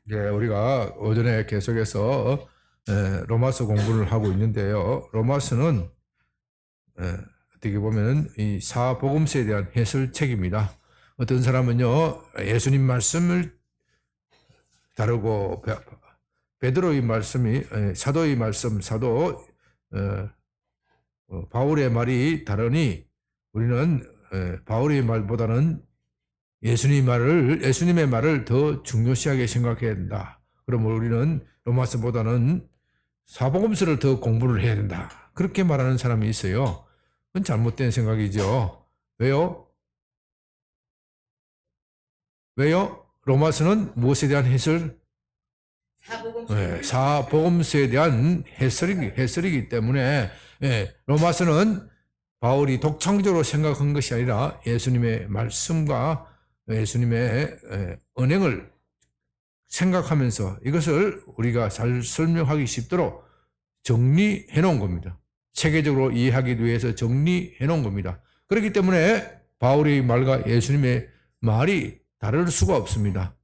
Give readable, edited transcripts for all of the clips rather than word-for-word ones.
우리가 오전에 계속해서 로마서 공부를 하고 있는데요. 로마서는 어떻게 보면 이 사복음서에 대한 해설책입니다. 어떤 사람은요, 예수님 말씀을 다루고 베드로의 말씀이 사도의 말씀, 사도 바울의 말이 다르니 우리는 바울의 말보다는 예수님의 말을 더 중요시하게 생각해야 된다. 그러면 우리는 로마서보다는 사복음서를 더 공부를 해야 된다. 그렇게 말하는 사람이 있어요. 그건 잘못된 생각이죠. 왜요? 로마서는 무엇에 대한 해설? 사복음서에 대한 해설이기 때문에 로마서는 바울이 독창적으로 생각한 것이 아니라 예수님의 말씀과 예수님의 언행을 생각하면서 이것을 우리가 잘 설명하기 쉽도록 정리해 놓은 겁니다. 체계적으로 이해하기 위해서 정리해 놓은 겁니다. 그렇기 때문에 바울의 말과 예수님의 말이 다를 수가 없습니다.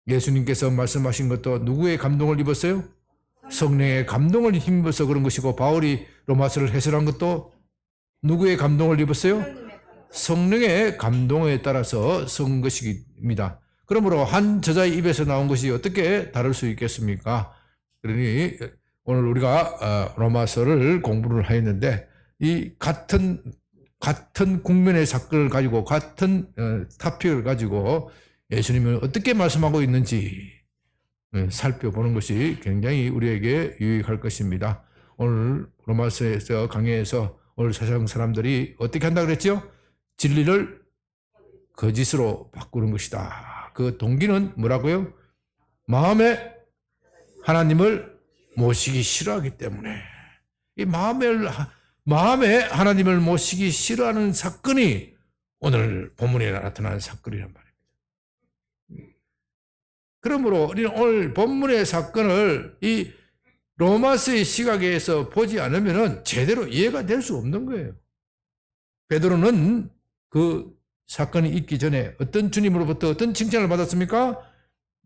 예수님께서 말씀하신 것도 누구의 감동을 입었어요? 성령의 감동을 힘입어서 그런 것이고, 바울이 로마서를 해설한 것도 누구의 감동을 입었어요? 성령의 감동에 따라서 쓴 것입니다. 그러므로 한 저자의 입에서 나온 것이 어떻게 다를 수 있겠습니까? 그러니 오늘 우리가 로마서를 공부를 하였는데, 이 같은 국면의 사건을 가지고 같은 토픽을 가지고 예수님은 어떻게 말씀하고 있는지 살펴보는 것이 굉장히 우리에게 유익할 것입니다. 오늘 로마서에서 강의에서 오늘 세상 사람들이 어떻게 한다 그랬죠? 진리를 거짓으로 바꾸는 것이다. 그 동기는 뭐라고요? 마음에 하나님을 모시기 싫어하기 때문에. 이 마음에 하나님을 모시기 싫어하는 사건이 오늘 본문에 나타나는 사건이란 말입니다. 그러므로 우리는 오늘 본문의 사건을 이 로마서의 시각에서 보지 않으면 제대로 이해가 될 수 없는 거예요. 베드로는 그 사건이 있기 전에 어떤 주님으로부터 어떤 칭찬을 받았습니까?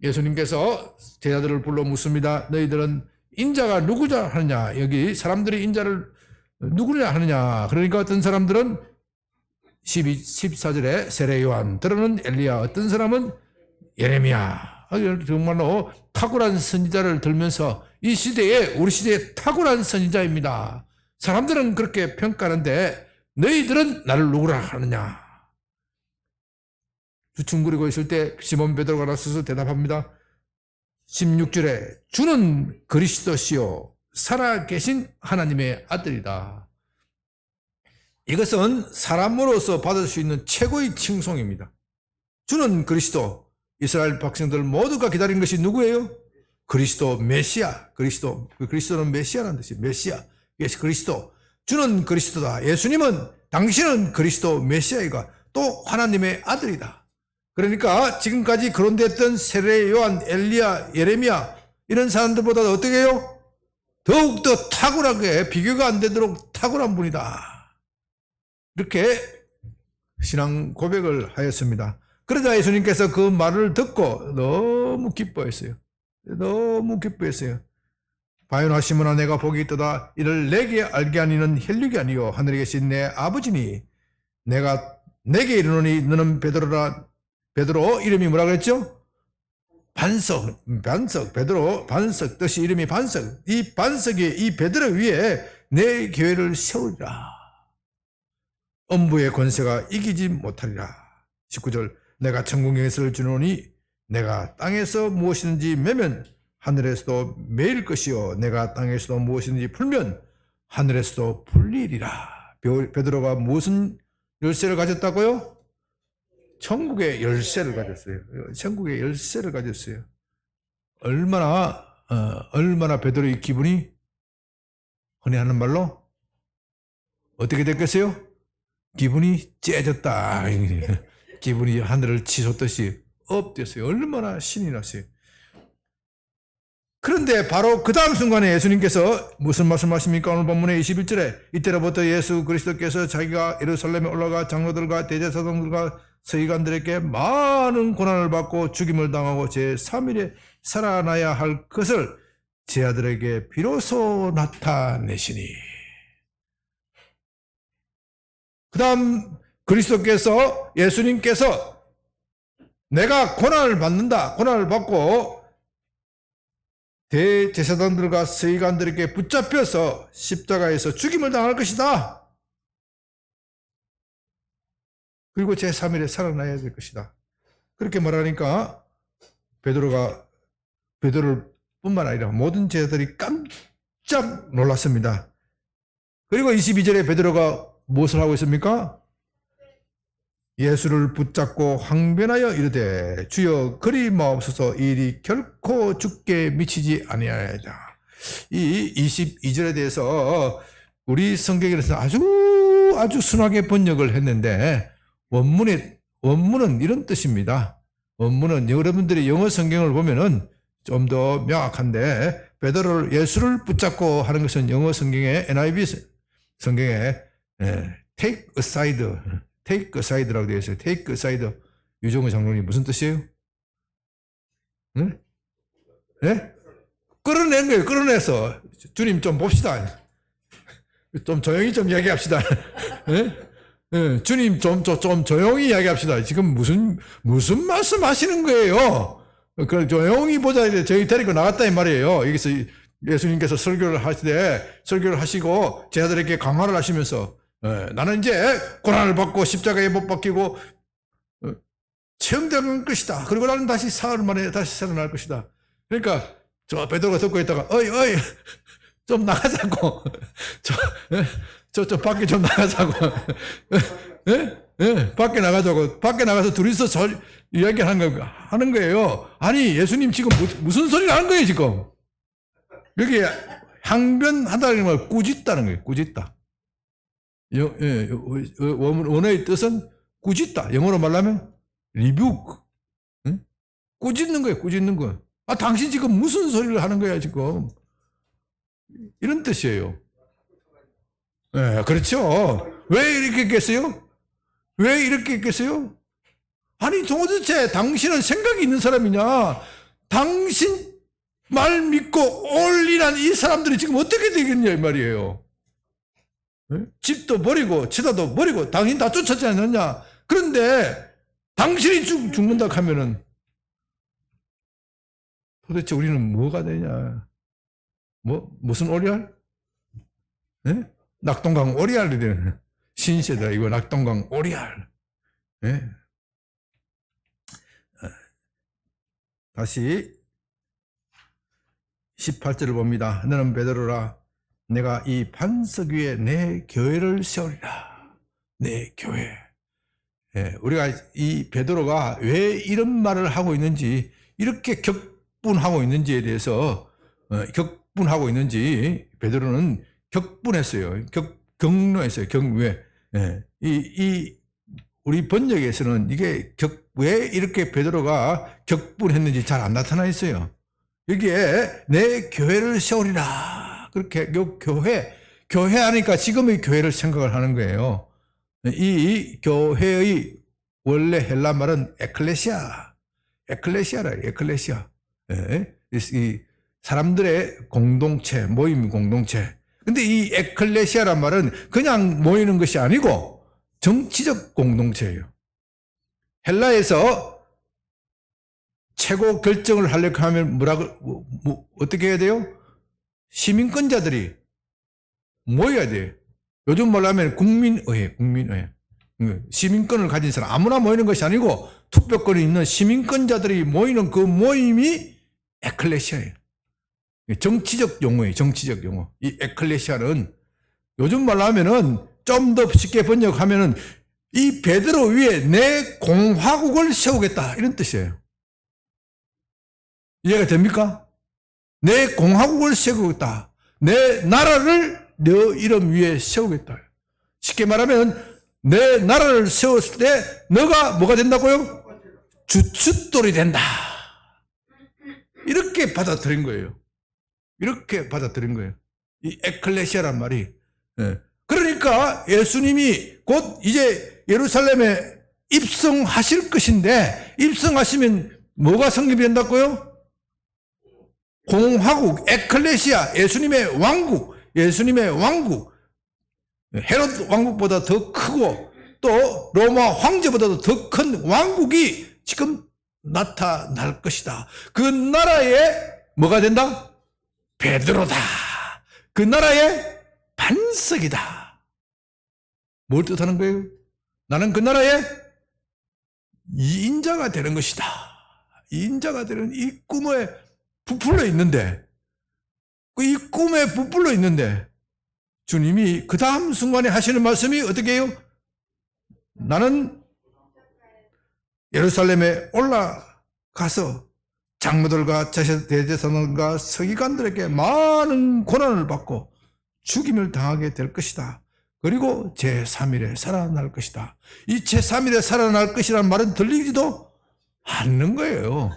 예수님께서 제자들을 불러 묻습니다. 너희들은 인자가 누구냐 하느냐? 여기 사람들이 인자를 누구냐 하느냐? 그러니까 어떤 사람들은 14절에 세례 요한, 들어는 엘리야, 어떤 사람은 예레미야. 정말로 탁월한 선지자를 들면서 이 시대에 우리 시대에 탁월한 선지자입니다. 사람들은 그렇게 평가하는데 너희들은 나를 누구라 하느냐? 주춤거리고 있을 때 시몬 베드로가 나서서 대답합니다. 16절에 주는 그리스도시요 살아계신 하나님의 아들이다. 이것은 사람으로서 받을 수 있는 최고의 칭송입니다. 주는 그리스도, 이스라엘 백성들 모두가 기다린 것이 누구예요? 그리스도 메시아. 그리스도는 메시아라는 뜻이에요. 메시아. 예수 그리스도. 주는 그리스도다. 예수님은 당신은 그리스도 메시아이가 또 하나님의 아들이다. 그러니까 지금까지 거론됐던 세례 요한, 엘리야, 예레미야 이런 사람들보다 어떻게 해요? 더욱더 탁월하게 비교가 안 되도록 탁월한 분이다. 이렇게 신앙 고백을 하였습니다. 그러자 예수님께서 그 말을 듣고 너무 기뻐했어요. 바요나 시몬아 내가 복이 있도다. 이를 내게 알게 하니는 혈육이 아니요 하늘에 계신 내 아버지니 내가 내게 이르노니 너는 베드로라. 베드로 이름이 뭐라 그랬죠? 반석 베드로 반석 뜻이 이름이 반석. 이 반석이 이 베드로 위에 내 교회를 세우리라. 엄부의 권세가 이기지 못하리라. 19절 내가 천국의 예수를 주노니 내가 땅에서 무엇이든지 매면 하늘에서도 매일 것이요 내가 땅에서도 무엇이든지 풀면 하늘에서도 풀리리라. 베드로가 무슨 열쇠를 가졌다고요? 천국의 열쇠를 가졌어요. 얼마나 베드로의 기분이 흔히 하는 말로 어떻게 됐겠어요? 기분이 째졌다. 기분이 하늘을 치솟듯이 업됐어요. 얼마나 신이 났어요. 그런데 바로 그 다음 순간에 예수님께서 무슨 말씀하십니까? 오늘 본문의 21절에 이때로부터 예수 그리스도께서 자기가 예루살렘에 올라가 장로들과 대제사장들과 서기관들에게 많은 고난을 받고 죽임을 당하고 제3일에 살아나야 할 것을 제 아들에게 비로소 나타내시니. 그 다음 그리스도께서, 예수님께서 내가 고난을 받는다, 고난을 받고 대제사장들과 서기관들에게 붙잡혀서 십자가에서 죽임을 당할 것이다. 그리고 제3일에 살아나야 될 것이다. 그렇게 말하니까 베드로를 뿐만 아니라 모든 제자들이 깜짝 놀랐습니다. 그리고 22절에 베드로가 무엇을 하고 있습니까? 예수를 붙잡고 항변하여 이르되 주여 그리 마옵소서, 이 일이 결코 죽게 미치지 아니하여다. 이 22절에 대해서 우리 성경에서 아주 순하게 번역을 했는데 원문은 이런 뜻입니다. 원문은 여러분들이 영어 성경을 보면은 좀 더 명확한데, 베드로를 예수를 붙잡고 하는 것은 영어 성경의 NIV 성경에 take aside라고 되어 있어요. take aside. 유정호 장로님 무슨 뜻이에요? 응? 네? 끌어낸 거예요. 끌어내서 주님 좀 봅시다. 좀 조용히 좀 이야기합시다. 네? 네, 주님 좀 조용히 이야기합시다. 지금 무슨 말씀하시는 거예요? 그 조용히 보자. 저희 데리고 나갔다 이 말이에요. 여기서 예수님께서 설교를 하시고 제자들에게 강화를 하시면서 나는 이제 고난을 받고 십자가에 못 박히고 체험될 것이다. 그리고 나는 다시 사흘 만에 다시 살아날 것이다. 그러니까 저 베드로가 듣고 있다가 어이 좀 나가자고. 저 밖에 좀 나가자고. 밖에 나가자고. 밖에 나가서 둘이서 이야기하는 거예요. 아니, 예수님 지금 무슨 소리를 하는 거예요, 지금? 여기 항변하다는 말 꾸짖다는 거예요, 꾸짖다. 원어의 뜻은 꾸짖다. 영어로 말하면 rebuke. 꾸짖는 거예요, 꾸짖는 거. 아, 당신 지금 무슨 소리를 하는 거야, 지금? 이런 뜻이에요. 네, 그렇죠. 왜 이렇게 했겠어요? 왜 이렇게 했겠어요? 아니, 도대체 당신은 생각이 있는 사람이냐? 당신 말 믿고 올인한 이 사람들이 지금 어떻게 되겠냐, 이 말이에요. 네? 집도 버리고, 치다도 버리고, 당신 다 쫓았지 않느냐? 그런데 당신이 죽는다 하면은 도대체 우리는 뭐가 되냐? 무슨 오리알? 네? 낙동강 오리알이 되는 신세다. 이거 낙동강 오리알. 네? 다시 18절을 봅니다. 너는 베드로라, 내가 이 반석 위에 내 교회를 세우리라. 내 교회. 예, 우리가 이 베드로가 왜 이런 말을 하고 있는지, 이렇게 격분하고 있는지에 대해서 격분하고 있는지 베드로는 격분했어요. 경로했어요. 왜? 예, 우리 번역에서는 이게 왜 이렇게 베드로가 격분했는지 잘 안 나타나 있어요. 여기에 내 교회를 세우리라. 그렇게 교회 하니까 지금의 교회를 생각을 하는 거예요. 이 교회의 원래 헬라 말은 에클레시아라. 예, 이 사람들의 공동체, 모임 공동체. 근데 이 에클레시아란 말은 그냥 모이는 것이 아니고 정치적 공동체예요. 헬라에서 최고 결정을 하려고 하면 어떻게 해야 돼요? 시민권자들이 모여야 돼요. 요즘 말로 하면 국민의회. 시민권을 가진 사람, 아무나 모이는 것이 아니고 투표권이 있는 시민권자들이 모이는 그 모임이 에클레시아예요. 정치적 용어예요. 정치적 용어. 이 에클레시아는 요즘 말로 하면은 좀 더 쉽게 번역하면은 이 베드로 위에 내 공화국을 세우겠다, 이런 뜻이에요. 이해가 됩니까? 내 공화국을 세우겠다. 내 나라를 너 이름 위에 세우겠다. 쉽게 말하면 내 나라를 세웠을 때 너가 뭐가 된다고요? 주춧돌이 된다. 이렇게 받아들인 거예요. 이렇게 받아들인 거예요. 이 에클레시아란 말이. 그러니까 예수님이 곧 이제 예루살렘에 입성하실 것인데, 입성하시면 뭐가 성립이 된다고요? 공화국, 에클레시아, 예수님의 왕국, 헤롯 왕국보다 더 크고 또 로마 황제보다도 더 큰 왕국이 지금 나타날 것이다. 그 나라에 뭐가 된다? 베드로다. 그 나라의 반석이다. 뭘 뜻하는 거예요? 나는 그 나라의 인자가 되는 것이다. 인자가 되는 이 꿈에 부풀려 있는데, 이 꿈에 부풀려 있는데 주님이 그 다음 순간에 하시는 말씀이 어떻게 해요? 나는 예루살렘에 올라가서 장로들과 대제사장과 서기관들에게 많은 고난을 받고 죽임을 당하게 될 것이다. 그리고 제3일에 살아날 것이다. 이 제3일에 살아날 것이라는 말은 들리지도 않는 거예요.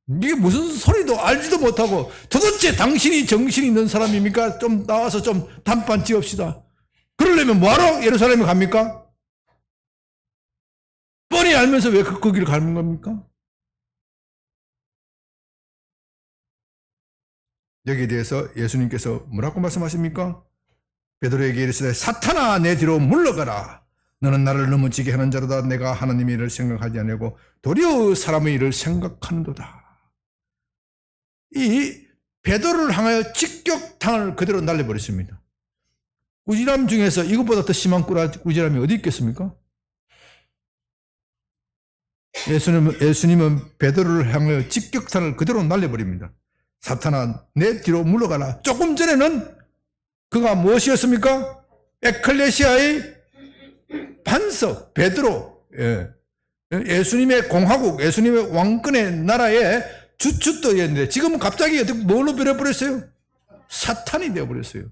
이게 무슨 소리도 알지도 못하고 도대체 당신이 정신이 있는 사람입니까? 좀 나와서 좀 단판 지읍시다. 그러려면 뭐하러 예루살렘에 갑니까? 뻔히 알면서 왜 그 길을 가는 겁니까? 여기에 대해서 예수님께서 뭐라고 말씀하십니까? 베드로에게 이르시되 사탄아 내 뒤로 물러가라. 너는 나를 넘어지게 하는 자로다. 내가 하나님의 일을 생각하지 아니하고 도리어 사람의 일을 생각하는도다. 이 베드로를 향하여 직격탄을 그대로 날려버렸습니다. 꾸지람 중에서 이것보다 더 심한 꾸지람이 어디 있겠습니까? 예수님은 베드로를 향하여 직격탄을 그대로 날려버립니다. 사탄아 내 뒤로 물러가라. 조금 전에는 그가 무엇이었습니까? 에클레시아의 반석 베드로, 예수님의 공화국, 예수님의 왕권의 나라의 주춧돌이었는데 지금은 갑자기 뭘로 변해버렸어요? 사탄이 되어버렸어요.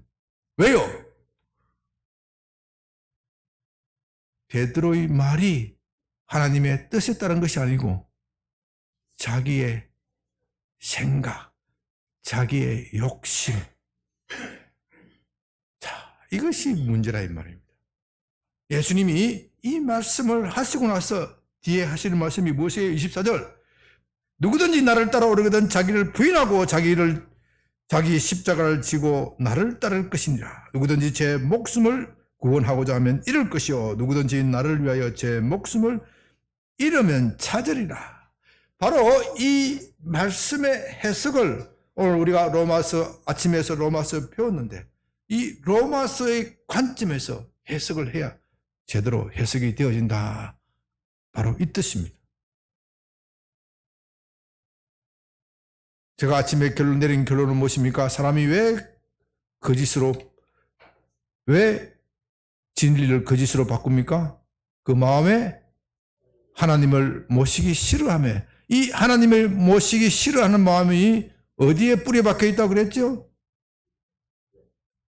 왜요? 베드로의 말이 하나님의 뜻에 따른 것이 아니고 자기의 생각, 자기의 욕심. 자, 이것이 문제라 이 말입니다. 예수님이 이 말씀을 하시고 나서 뒤에 하시는 말씀이 무엇이에요? 24절. 누구든지 나를 따라오려거든 자기를 부인하고 자기 십자가를 지고 나를 따를 것이니라. 누구든지 제 목숨을 구원하고자 하면 잃을 것이요 누구든지 나를 위하여 제 목숨을 잃으면 찾으리라. 바로 이 말씀의 해석을 오늘 우리가 로마서 아침에서 로마서 배웠는데 이 로마서의 관점에서 해석을 해야 제대로 해석이 되어진다. 바로 이 뜻입니다. 제가 아침에 내린 결론은 무엇입니까? 사람이 왜 진리를 거짓으로 바꿉니까? 그 마음에 하나님을 모시기 싫어하며, 이 하나님을 모시기 싫어하는 마음이 어디에 뿌리 박혀 있다고 그랬죠?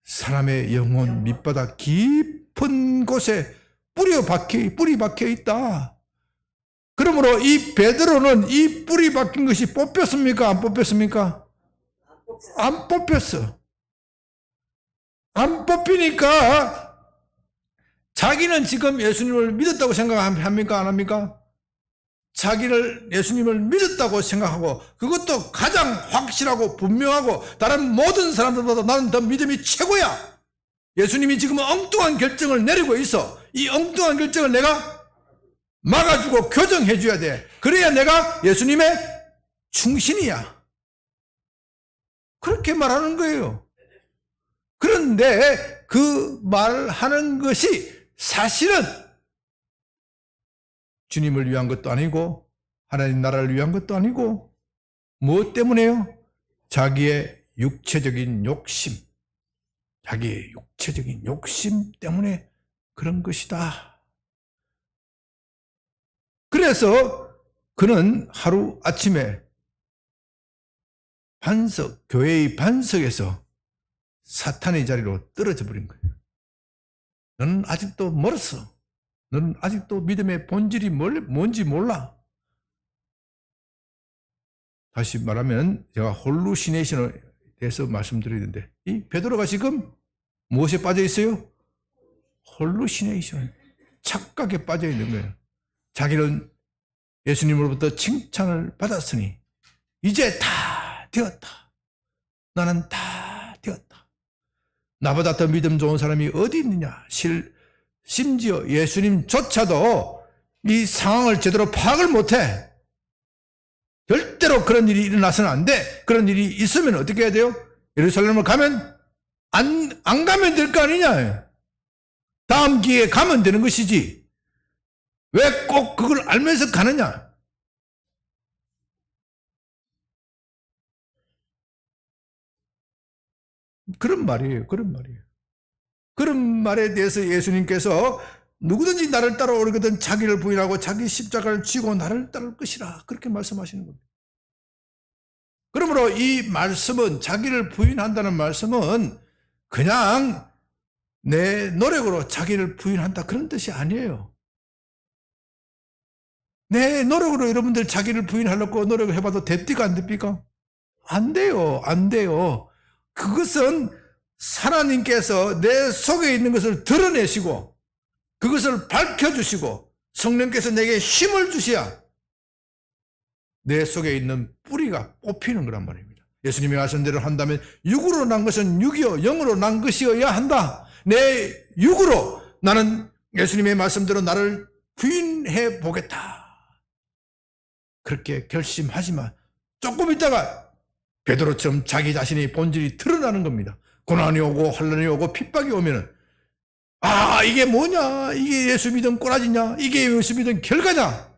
사람의 영혼 밑바닥 깊은 곳에 뿌리 박혀 있다. 그러므로 이 베드로는 이 뿌리 박힌 것이 뽑혔습니까? 안 뽑혔습니까? 안 뽑혔어. 안 뽑히니까 자기는 지금 예수님을 믿었다고 생각합니까? 안 합니까? 자기를 예수님을 믿었다고 생각하고 그것도 가장 확실하고 분명하고 다른 모든 사람들보다 나는 더 믿음이 최고야. 예수님이 지금 엉뚱한 결정을 내리고 있어. 이 엉뚱한 결정을 내가 막아주고 교정해줘야 돼. 그래야 내가 예수님의 충신이야. 그렇게 말하는 거예요. 그런데 그 말하는 것이 사실은 주님을 위한 것도 아니고 하나님 나라를 위한 것도 아니고 무엇 때문에요? 자기의 육체적인 욕심, 자기의 육체적인 욕심 때문에 그런 것이다. 그래서 그는 하루 아침에 교회의 반석에서 사탄의 자리로 떨어져 버린 거예요. 너는 아직도 멀었어. 너는 아직도 믿음의 본질이 뭔지 몰라. 다시 말하면 제가 홀루시네이션에 대해서 말씀드리는데 이 베드로가 지금 무엇에 빠져 있어요? 홀루시네이션, 착각에 빠져 있는 거예요. 자기는 예수님으로부터 칭찬을 받았으니 이제 다 되었다. 나는 다 되었다. 나보다 더 믿음 좋은 사람이 어디 있느냐. 심지어 예수님조차도 이 상황을 제대로 파악을 못해. 절대로 그런 일이 일어나서는 안 돼. 그런 일이 있으면 어떻게 해야 돼요? 예루살렘을 가면 안 가면 될 거 아니냐. 다음 기회에 가면 되는 것이지. 왜 꼭 그걸 알면서 가느냐. 그런 말이에요. 그런 말이에요. 그런 말에 대해서 예수님께서 누구든지 나를 따라오려거든 자기를 부인하고 자기 십자가를 쥐고 나를 따를 것이라 그렇게 말씀하시는 겁니다. 그러므로 이 말씀은 자기를 부인한다는 말씀은 그냥 내 노력으로 자기를 부인한다 그런 뜻이 아니에요. 내 노력으로 여러분들 자기를 부인하려고 노력을 해봐도 됩니까 안 됩니까? 안 돼요. 안 돼요. 그것은 하나님께서 내 속에 있는 것을 드러내시고 그것을 밝혀주시고 성령께서 내게 힘을 주셔야 내 속에 있는 뿌리가 뽑히는 거란 말입니다. 예수님이 말씀대로 한다면 육으로 난 것은 육이요 영으로 난 것이어야 한다. 내 육으로 나는 예수님의 말씀대로 나를 부인해 보겠다. 그렇게 결심하지만 조금 있다가 베드로처럼 자기 자신의 본질이 드러나는 겁니다. 고난이 오고 환난이 오고 핍박이 오면은 이게 뭐냐? 이게 예수 믿은 꼬라지냐? 이게 예수 믿은 결과냐?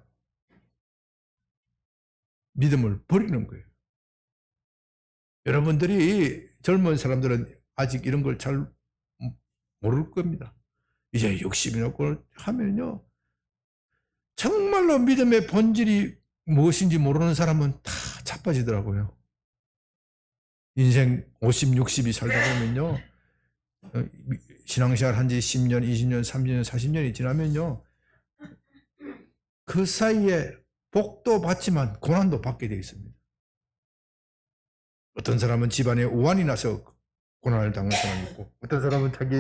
믿음을 버리는 거예요. 여러분들이 젊은 사람들은 아직 이런 걸 잘 모를 겁니다. 이제 60이 넘고 하면요. 정말로 믿음의 본질이 무엇인지 모르는 사람은 다 자빠지더라고요. 인생 50, 60이 살다 보면요. 신앙생활 한 지 10년, 20년, 30년, 40년이 지나면요. 그 사이에 복도 받지만 고난도 받게 되어 있습니다. 어떤 사람은 집안에 우환이 나서 고난을 당한 사람이 있고 어떤 사람은 자기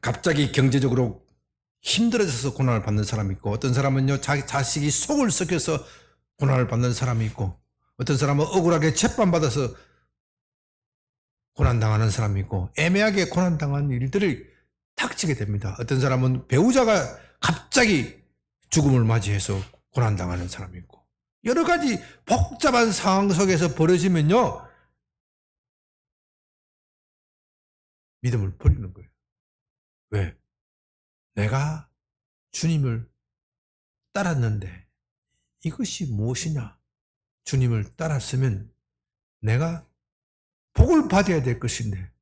갑자기 경제적으로 힘들어져서 고난을 받는 사람이 있고 어떤 사람은요 자기 자식이 속을 썩여서 고난을 받는 사람이 있고 어떤 사람은 억울하게 재판받아서 고난당하는 사람이 있고 애매하게 고난당한 일들이 닥치게 됩니다. 어떤 사람은 배우자가 갑자기 죽음을 맞이해서 고난당하는 사람이 있고 여러 가지 복잡한 상황 속에서 벌어지면요 믿음을 버리는 거예요. 왜? 내가 주님을 따랐는데 이것이 무엇이냐? 주님을 따랐으면 내가 복을 받아야 될 것인데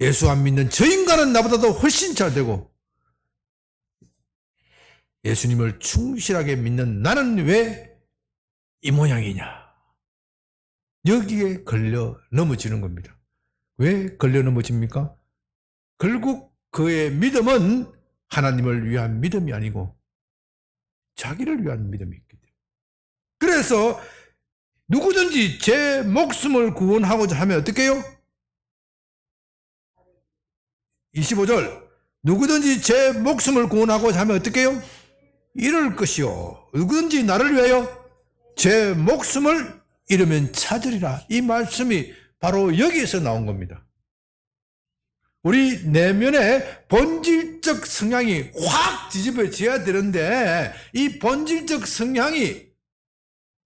예수 안 믿는 저 인간은 나보다도 훨씬 잘 되고 예수님을 충실하게 믿는 나는 왜 이 모양이냐? 여기에 걸려 넘어지는 겁니다. 왜 걸려 넘어집니까? 결국 그의 믿음은 하나님을 위한 믿음이 아니고 자기를 위한 믿음이 있기 때문에. 그래서 누구든지 제 목숨을 구원하고자 하면 어떻게 해요? 25절 누구든지 제 목숨을 구원하고자 하면 어떻게 해요? 잃을 것이요 누구든지 나를 위하여 제 목숨을 잃으면 찾으리라. 이 말씀이 바로 여기에서 나온 겁니다. 우리 내면의 본질적 성향이 확 뒤집어져야 되는데 이 본질적 성향이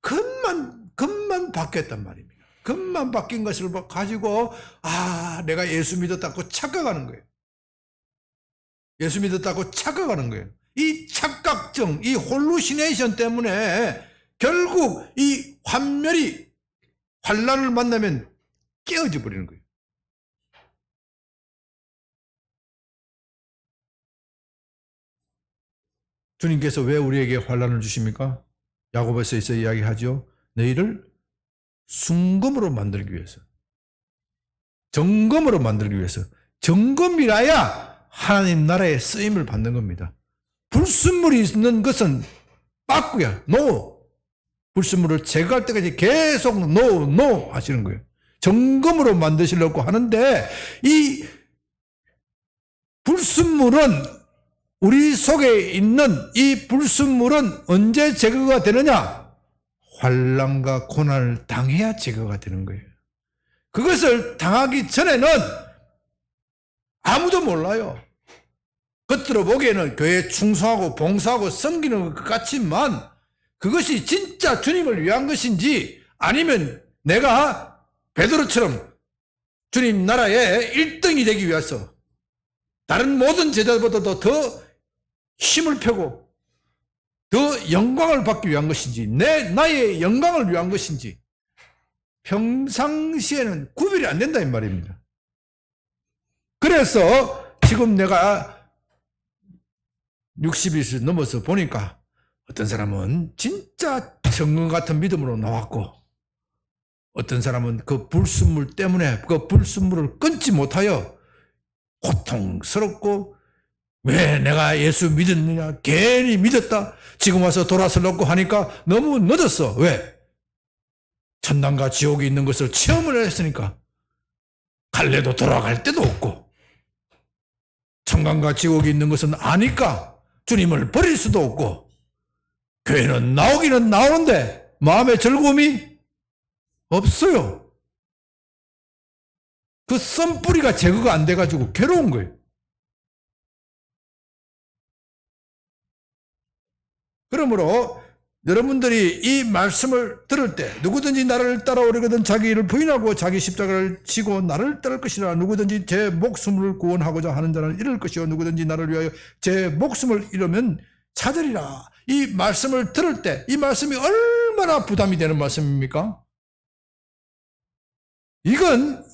금만 바뀌었단 말입니다. 금만 바뀐 것을 가지고 내가 예수 믿었다고 착각하는 거예요. 예수 믿었다고 착각하는 거예요. 이 착각증, 이 홀루시네이션 때문에 결국 이 환란을 만나면 깨어져 버리는 거예요. 주님께서 왜 우리에게 환란을 주십니까? 야고보서에서 이야기하죠. 너희를 순금으로 만들기 위해서, 정금으로 만들기 위해서. 정금이라야 하나님 나라의 쓰임을 받는 겁니다. 불순물이 있는 것은 빠꾸야. 노. 불순물을 제거할 때까지 계속 노 하시는 거예요. 점검으로 만드시려고 하는데 이 불순물은 우리 속에 있는 이 불순물은 언제 제거가 되느냐? 환난과 고난을 당해야 제거가 되는 거예요. 그것을 당하기 전에는 아무도 몰라요. 겉으로 보기에는 교회에 충성하고 봉사하고 섬기는 것 같지만 그것이 진짜 주님을 위한 것인지 아니면 내가 베드로처럼 주님 나라의 1등이 되기 위해서 다른 모든 제자들보다도 더 힘을 펴고 더 영광을 받기 위한 것인지 나의 영광을 위한 것인지 평상시에는 구별이 안 된다 이 말입니다. 그래서 지금 내가 60일 넘어서 보니까 어떤 사람은 진짜 정금 같은 믿음으로 나왔고 어떤 사람은 그 불순물 때문에 그 불순물을 끊지 못하여 고통스럽고 왜 내가 예수 믿었느냐 괜히 믿었다 지금 와서 돌아서려고 하니까 너무 늦었어. 왜? 천당과 지옥이 있는 것을 체험을 했으니까 갈래도 돌아갈 데도 없고 천당과 지옥이 있는 것은 아니까 주님을 버릴 수도 없고 교회는 나오기는 나오는데 마음의 즐거움이 없어요. 그 썬뿌리가 제거가 안 돼가지고 괴로운 거예요. 그러므로 여러분들이 이 말씀을 들을 때 누구든지 나를 따라오려거든 자기 일을 부인하고 자기 십자가를 지고 나를 따를 것이라. 누구든지 제 목숨을 구원하고자 하는 자는 잃을 것이요 누구든지 나를 위하여 제 목숨을 잃으면 찾으리라. 이 말씀을 들을 때 이 말씀이 얼마나 부담이 되는 말씀입니까? 이건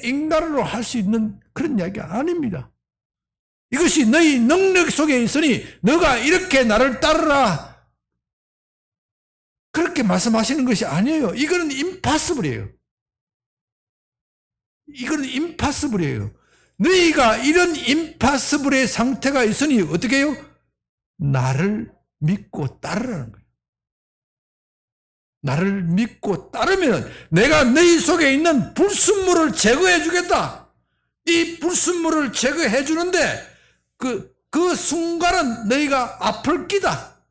인간으로 할 수 있는 그런 이야기가 아닙니다. 이것이 너희 능력 속에 있으니 너가 이렇게 나를 따르라 그렇게 말씀하시는 것이 아니에요. 이거는 임파서블이에요. 이거는 임파서블이에요. 너희가 이런 임파서블의 상태가 있으니 어떻게 해요? 나를 믿고 따르라는 거예요. 나를 믿고 따르면 내가 너희 속에 있는 불순물을 제거해 주겠다. 이 불순물을 제거해 주는데 그 순간은 너희가 아플 끼다.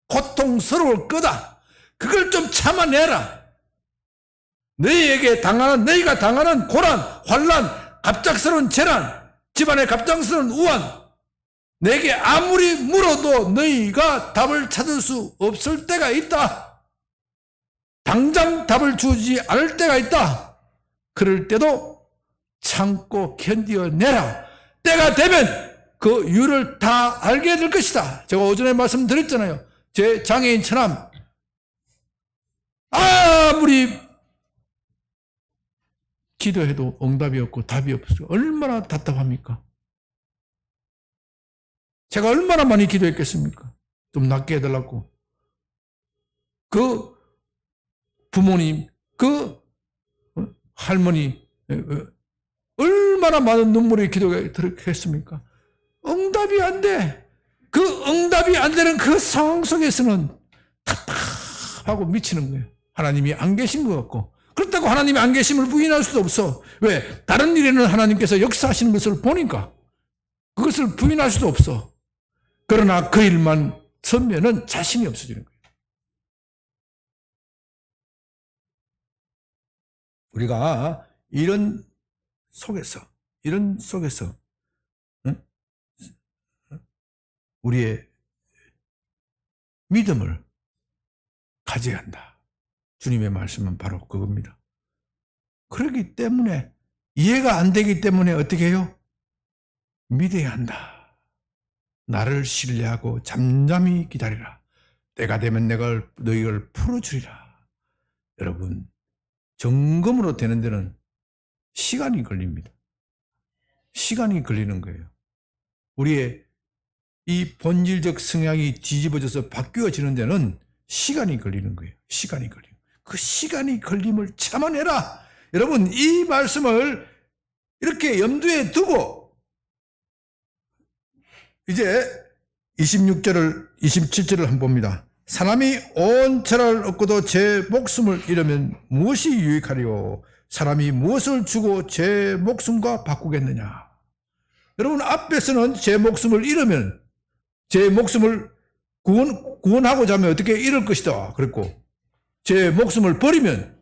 고통스러울 거다. 그걸 좀 참아내라. 너희가 당하는 고난, 환난, 갑작스러운 재난, 집안의 갑작스러운 우환, 내게 아무리 물어도 너희가 답을 찾을 수 없을 때가 있다. 당장 답을 주지 않을 때가 있다. 그럴 때도 참고 견뎌내라. 때가 되면 그 이유를 다 알게 될 것이다. 제가 오전에 말씀드렸잖아요. 제 장애인 처남 아무리 기도해도 응답이 없고 답이 없어요. 얼마나 답답합니까? 제가 얼마나 많이 기도했겠습니까? 좀 낫게 해달라고. 그 부모님, 그 할머니 얼마나 많은 눈물의 기도가 들었겠습니까? 응답이 안 돼. 그 응답이 안 되는 그 상황 속에서는 답답하고 미치는 거예요. 하나님이 안 계신 것 같고. 그렇다고 하나님이 안 계심을 부인할 수도 없어. 왜? 다른 일에는 하나님께서 역사하시는 것을 보니까 그것을 부인할 수도 없어. 그러나 그 일만 서면은 자신이 없어지는 거예요. 우리가 이런 속에서 우리의 믿음을 가져야 한다. 주님의 말씀은 바로 그겁니다. 그렇기 때문에 이해가 안 되기 때문에 어떻게 해요? 믿어야 한다. 나를 신뢰하고 잠잠히 기다리라. 때가 되면 내가 너희를 풀어주리라. 여러분, 점검으로 되는 데는 시간이 걸립니다. 시간이 걸리는 거예요. 우리의 이 본질적 성향이 뒤집어져서 바뀌어지는 데는 시간이 걸리는 거예요. 시간이 걸리는 거예요. 그 시간이 걸림을 참아내라. 여러분, 이 말씀을 이렇게 염두에 두고 이제 27절을 한번 봅니다. 사람이 온 천하를 얻고도 제 목숨을 잃으면 무엇이 유익하리요? 사람이 무엇을 주고 제 목숨과 바꾸겠느냐? 여러분, 앞에서는 제 목숨을 잃으면, 제 목숨을 구원하고자 하면 어떻게 잃을 것이다 그랬고, 제 목숨을 버리면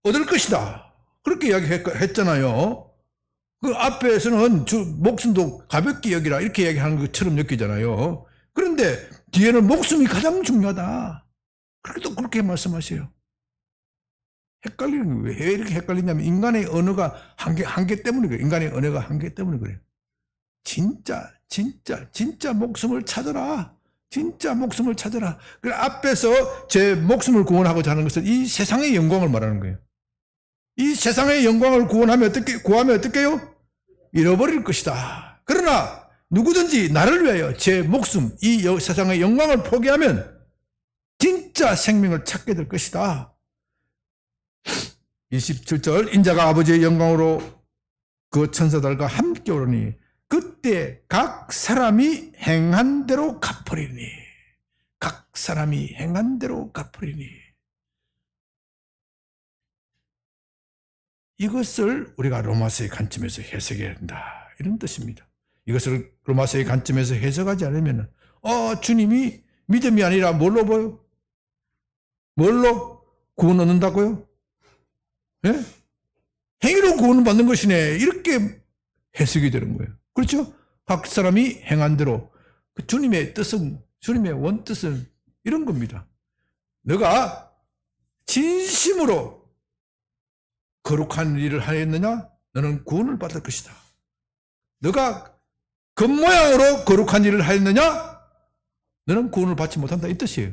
얻을 것이다 그렇게 이야기했잖아요. 그 앞에서는 목숨도 가볍게 여기라 이렇게 이야기하는 것처럼 느끼잖아요. 그런데 뒤에는 목숨이 가장 중요하다 그렇게 또 그렇게 말씀하세요. 헷갈리는 거예요. 왜 이렇게 헷갈리냐면 인간의 언어가 한계 때문에 그래요. 인간의 언어가 한계 때문에 그래요. 진짜 목숨을 찾아라. 진짜 목숨을 찾아라. 그 앞에서 제 목숨을 구원하고자 하는 것은 이 세상의 영광을 말하는 거예요. 이 세상의 영광을 구하면 어떻게 해요? 잃어버릴 것이다. 그러나 누구든지 나를 위하여 제 목숨, 이 세상의 영광을 포기하면 진짜 생명을 찾게 될 것이다. 27절 인자가 아버지의 영광으로 그 천사들과 함께 오르니 그때 각 사람이 행한 대로 갚으리니. 각 사람이 행한 대로 갚으리니. 이것을 우리가 로마서의 관점에서 해석해야 한다. 이런 뜻입니다. 이것을 로마서의 관점에서 해석하지 않으면 주님이 믿음이 아니라 뭘로 보여? 뭘로 구원 얻는다고요? 예? 행위로 구원을 받는 것이네. 이렇게 해석이 되는 거예요. 그렇죠? 각 사람이 행한 대로 그 주님의 뜻은, 주님의 원뜻은 이런 겁니다. 너가 진심으로 거룩한 일을 하였느냐? 너는 구원을 받을 것이다. 너가 겉모양으로 거룩한 일을 하였느냐? 너는 구원을 받지 못한다. 이 뜻이에요.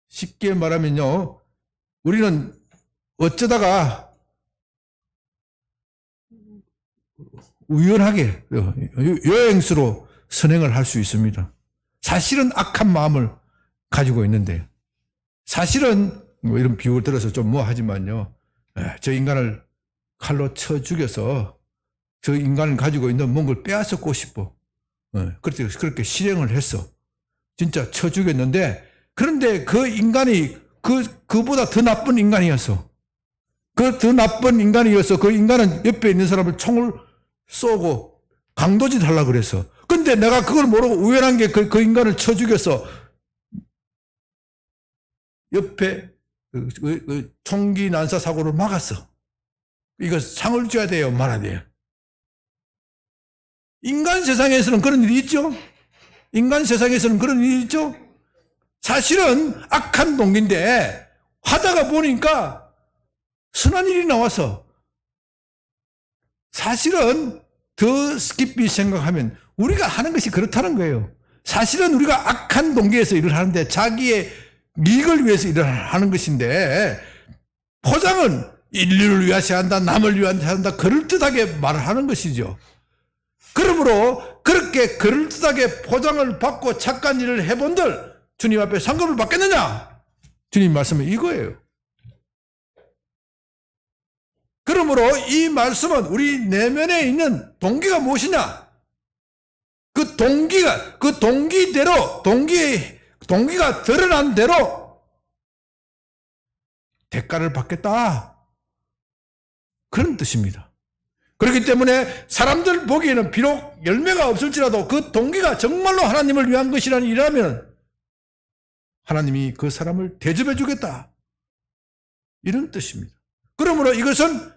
쉽게 말하면요, 우리는 어쩌다가 우연하게 여행수로 선행을 할 수 있습니다. 사실은 악한 마음을 가지고 있는데, 사실은 뭐 이런 비유를 들어서 좀 하지만요, 저 인간을 칼로 쳐 죽여서 저 인간을 가지고 있는 뭔가를 빼앗고 싶어. 그렇게 실행을 했어. 진짜 쳐 죽였는데, 그런데 그 인간이 그보다 더 나쁜 인간이었어. 그 더 나쁜 인간이어서 그 인간은 옆에 있는 사람을 총을 쏘고 강도짓 하려고 그랬어. 근데 내가 그걸 모르고 우연한 게 그 인간을 쳐 죽여서 옆에 총기 난사 사고를 막았어. 이거 상을 줘야 돼요, 말아야 돼요? 인간 세상에서는 그런 일이 있죠? 인간 세상에서는 그런 일이 있죠? 사실은 악한 동기인데 하다가 보니까 선한 일이 나와서, 사실은 더 깊이 생각하면 우리가 하는 것이 그렇다는 거예요. 사실은 우리가 악한 동기에서 일을 하는데 자기의 이익을 위해서 일을 하는 것인데, 포장은 인류를 위하여 한다, 남을 위하여 한다, 그럴듯하게 말을 하는 것이죠. 그러므로 그렇게 그럴듯하게 포장을 받고 착한 일을 해본들 주님 앞에 상급을 받겠느냐? 주님 말씀은 이거예요. 그러므로 이 말씀은 우리 내면에 있는 동기가 무엇이냐? 그 동기대로, 동기가 드러난 대로 대가를 받겠다. 그런 뜻입니다. 그렇기 때문에 사람들 보기에는 비록 열매가 없을지라도 그 동기가 정말로 하나님을 위한 것이라는 일이라면 하나님이 그 사람을 대접해 주겠다. 이런 뜻입니다. 그러므로 이것은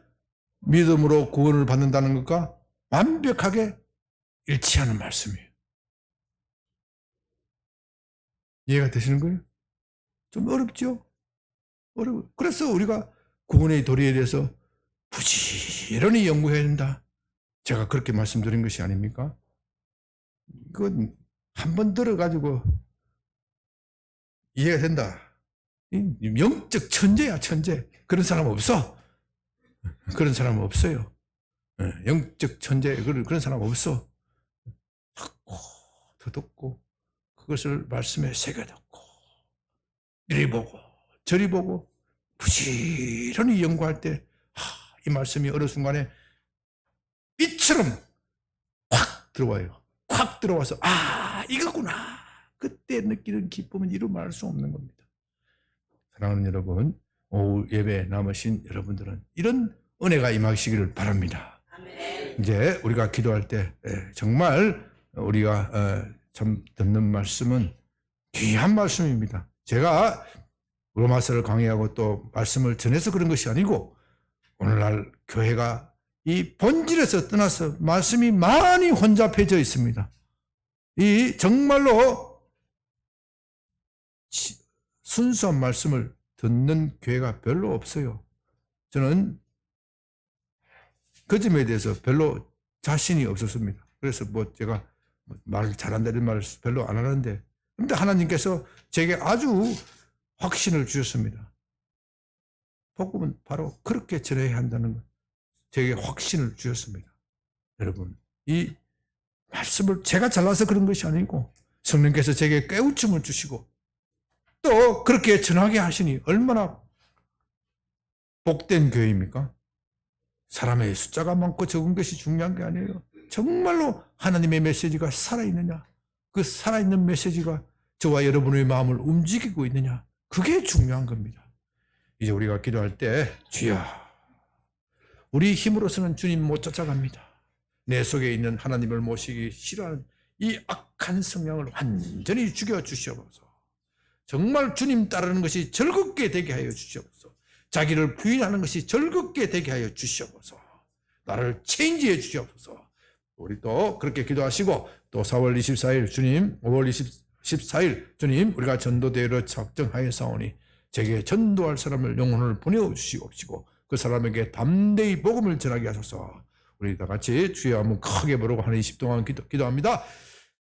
믿음으로 구원을 받는다는 것과 완벽하게 일치하는 말씀이에요. 이해가 되시는 거예요? 좀 어렵죠? 어려워요. 그래서 우리가 구원의 도리에 대해서 부지런히 연구해야 된다. 제가 그렇게 말씀드린 것이 아닙니까? 그건 한번 들어가지고 이해가 된다. 영적 천재야, 천재. 그런 사람 없어. 그런 사람 없어요. 영적 천재, 그런 사람 없어. 듣고, 더 듣고, 그것을 말씀에 새겨듣고, 이리 보고, 저리 보고, 부지런히 연구할 때, 이 말씀이 어느 순간에 빛처럼 확 들어와요. 확 들어와서 이거구나. 그때 느끼는 기쁨은 이루 말할 수 없는 겁니다. 사랑하는 여러분, 오후 예배 남으신 여러분들은 이런 은혜가 임하시기를 바랍니다. 이제 우리가 기도할 때 정말 우리가 참 듣는 말씀은 귀한 말씀입니다. 제가 로마서를 강의하고 또 말씀을 전해서 그런 것이 아니고 오늘날 교회가 이 본질에서 떠나서 말씀이 많이 혼잡해져 있습니다. 이 정말로 순수한 말씀을 듣는 교회가 별로 없어요. 저는 그 점에 대해서 별로 자신이 없었습니다. 그래서 제가 말 잘한다는 말을 별로 안 하는데, 그런데 하나님께서 제게 아주 확신을 주셨습니다. 복음은 바로 그렇게 전해야 한다는 것, 제게 확신을 주셨습니다. 여러분, 이 말씀을 제가 잘나서 그런 것이 아니고 성령께서 제게 깨우침을 주시고 또 그렇게 전하게 하시니 얼마나 복된 교회입니까? 사람의 숫자가 많고 적은 것이 중요한 게 아니에요. 정말로 하나님의 메시지가 살아있느냐, 그 살아있는 메시지가 저와 여러분의 마음을 움직이고 있느냐, 그게 중요한 겁니다. 이제 우리가 기도할 때 주여, 우리 힘으로서는 주님 못 쫓아갑니다. 내 속에 있는 하나님을 모시기 싫어하는 이 악한 성향을 완전히 죽여주시옵소서. 정말 주님 따르는 것이 즐겁게 되게 하여 주시옵소서. 자기를 부인하는 것이 즐겁게 되게 하여 주시옵소서. 나를 체인지해 주시옵소서. 우리 또 그렇게 기도하시고 또 4월 24일 주님, 5월 14일 주님, 우리가 전도대회로 작정하였사오니 제게 전도할 사람을 영혼을 보내주시옵시고 그 사람에게 담대히 복음을 전하게 하소서. 우리 다 같이 주여 한번 크게 부르고 한 20분 동안 기도합니다.